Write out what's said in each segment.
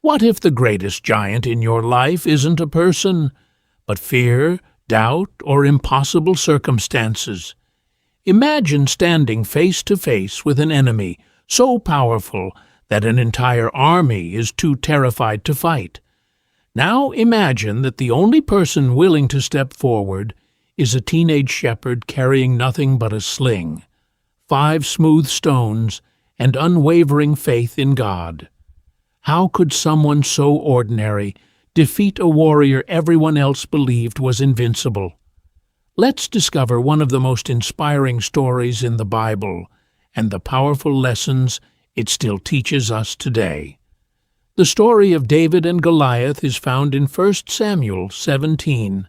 What if the greatest giant in your life isn't a person, but fear, doubt, or impossible circumstances? Imagine standing face to face with an enemy so powerful that an entire army is too terrified to fight. Now imagine that the only person willing to step forward is a teenage shepherd carrying nothing but a sling, 5 smooth stones, and unwavering faith in God. How could someone so ordinary defeat a warrior everyone else believed was invincible? Let's discover one of the most inspiring stories in the Bible and the powerful lessons it still teaches us today. The story of David and Goliath is found in 1 Samuel 17.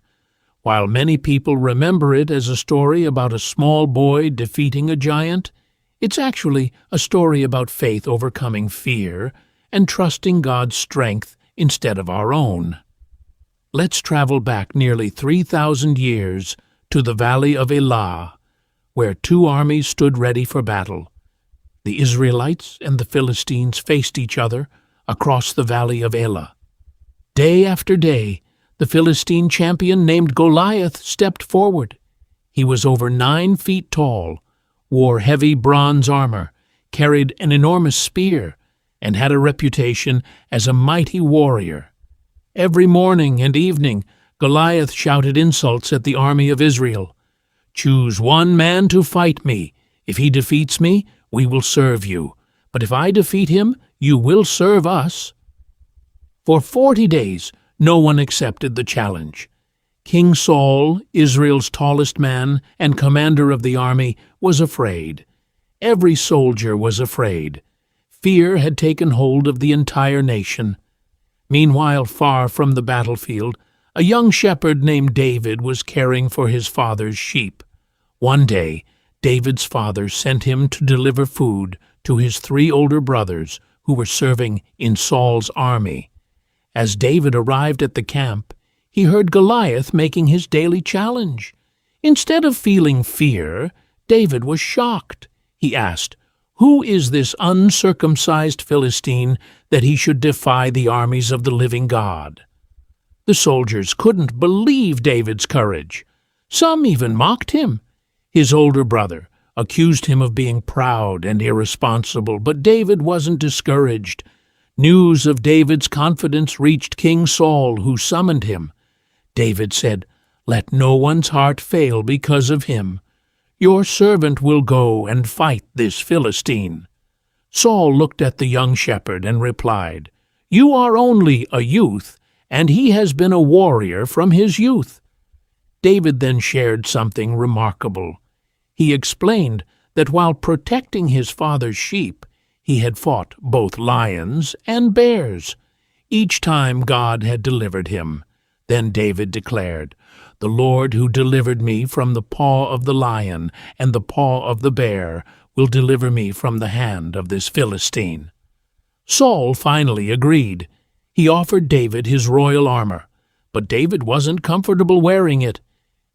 While many people remember it as a story about a small boy defeating a giant, it's actually a story about faith overcoming fear and trusting God's strength instead of our own. Let's travel back nearly 3,000 years to the valley of Elah, where 2 armies stood ready for battle. The Israelites and the Philistines faced each other across the valley of Elah. Day after day, the Philistine champion named Goliath stepped forward. He was over 9 feet tall, wore heavy bronze armor, carried an enormous spear, and had a reputation as a mighty warrior. Every morning and evening, Goliath shouted insults at the army of Israel. "Choose one man to fight me. If he defeats me, we will serve you. But if I defeat him, you will serve us." For 40 days, no one accepted the challenge. King Saul, Israel's tallest man and commander of the army, was afraid. Every soldier was afraid. Fear had taken hold of the entire nation. Meanwhile, far from the battlefield, a young shepherd named David was caring for his father's sheep. One day, David's father sent him to deliver food to his 3 older brothers who were serving in Saul's army. As David arrived at the camp, he heard Goliath making his daily challenge. Instead of feeling fear, David was shocked. He asked, "Who is this uncircumcised Philistine that he should defy the armies of the living God?" The soldiers couldn't believe David's courage. Some even mocked him. His older brother accused him of being proud and irresponsible, but David wasn't discouraged. News of David's confidence reached King Saul, who summoned him. David said, "Let no one's heart fail because of him. Your servant will go and fight this Philistine." Saul looked at the young shepherd and replied, "You are only a youth, and he has been a warrior from his youth." David then shared something remarkable. He explained that while protecting his father's sheep, he had fought both lions and bears. Each time God had delivered him. Then David declared, "The Lord who delivered me from the paw of the lion and the paw of the bear will deliver me from the hand of this Philistine." Saul finally agreed. He offered David his royal armor, but David wasn't comfortable wearing it.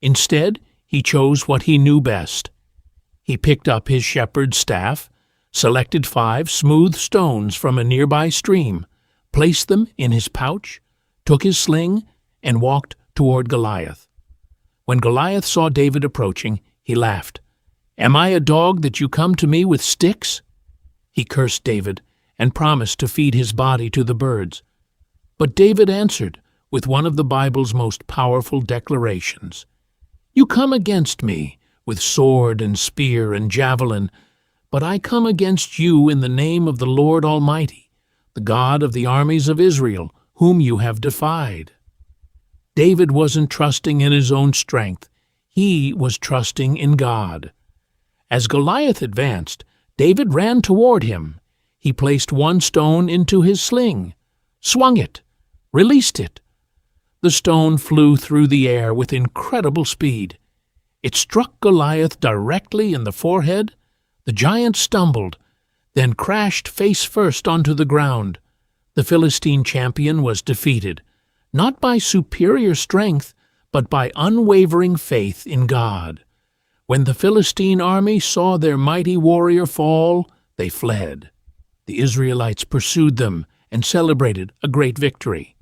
Instead, he chose what he knew best. He picked up his shepherd's staff, selected 5 smooth stones from a nearby stream, placed them in his pouch, took his sling, and walked toward Goliath. When Goliath saw David approaching, he laughed. "Am I a dog that you come to me with sticks?" He cursed David and promised to feed his body to the birds. But David answered with one of the Bible's most powerful declarations. "You come against me with sword and spear and javelin, but I come against you in the name of the Lord Almighty, the God of the armies of Israel, whom you have defied." David wasn't trusting in his own strength. He was trusting in God. As Goliath advanced, David ran toward him. He placed 1 stone into his sling, swung it, released it. The stone flew through the air with incredible speed. It struck Goliath directly in the forehead. The giant stumbled, then crashed face first onto the ground. The Philistine champion was defeated, not by superior strength, but by unwavering faith in God. When the Philistine army saw their mighty warrior fall, they fled. The Israelites pursued them and celebrated a great victory.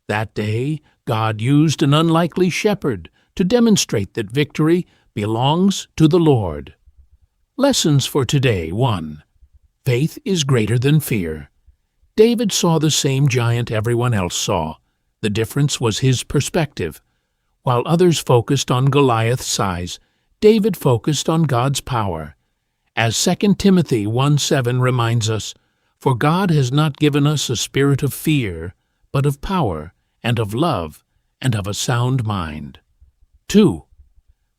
That day, God used an unlikely shepherd to demonstrate that victory belongs to the Lord. Lessons for today. 1. Faith is greater than fear. David saw the same giant everyone else saw. The difference was his perspective. While others focused on Goliath's size, David focused on God's power. As 2 Timothy 1:7 reminds us, "For God has not given us a spirit of fear, but of power, and of love, and of a sound mind." 2.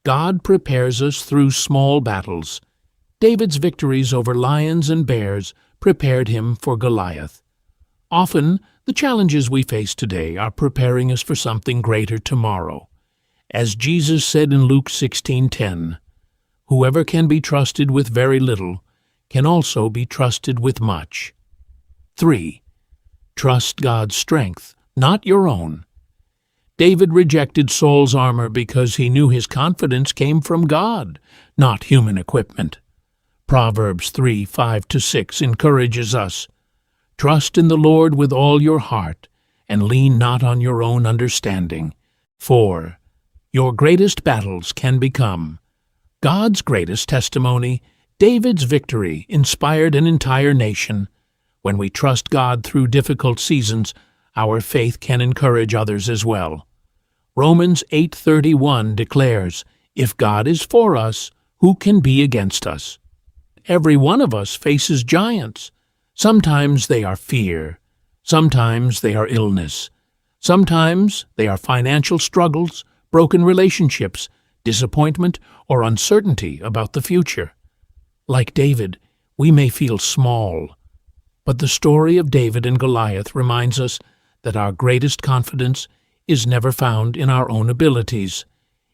God prepares us through small battles. David's victories over lions and bears prepared him for Goliath. Often, the challenges we face today are preparing us for something greater tomorrow. As Jesus said in Luke 16:10, "Whoever can be trusted with very little can also be trusted with much." 3. Trust God's strength, not your own. David rejected Saul's armor because he knew his confidence came from God, not human equipment. Proverbs 3:5-6 encourages us, "Trust in the Lord with all your heart, and lean not on your own understanding." 4. Your greatest battles can become God's greatest testimony. David's victory inspired an entire nation. When we trust God through difficult seasons, our faith can encourage others as well. Romans 8:31 declares, "If God is for us, who can be against us?" Every one of us faces giants. Sometimes they are fear. Sometimes they are illness. Sometimes they are financial struggles, broken relationships, disappointment, or uncertainty about the future. Like David, we may feel small. But the story of David and Goliath reminds us that our greatest confidence is never found in our own abilities.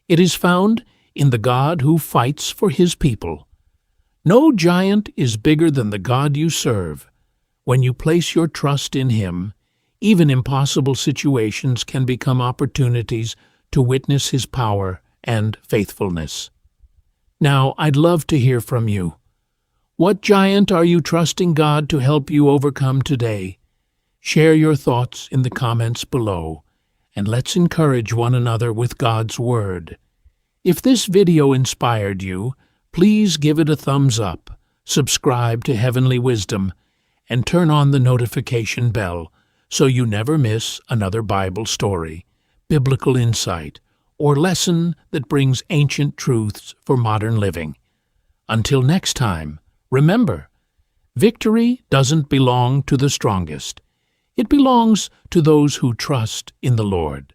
It is found in the God who fights for His people. No giant is bigger than the God you serve. When you place your trust in Him, even impossible situations can become opportunities to witness His power and faithfulness. Now, I'd love to hear from you. What giant are you trusting God to help you overcome today? Share your thoughts in the comments below, and let's encourage one another with God's Word. If this video inspired you, please give it a thumbs up, subscribe to Heavenly Wisdom, and turn on the notification bell so you never miss another Bible story, biblical insight, or lesson that brings ancient truths for modern living. Until next time, remember, victory doesn't belong to the strongest. It belongs to those who trust in the Lord.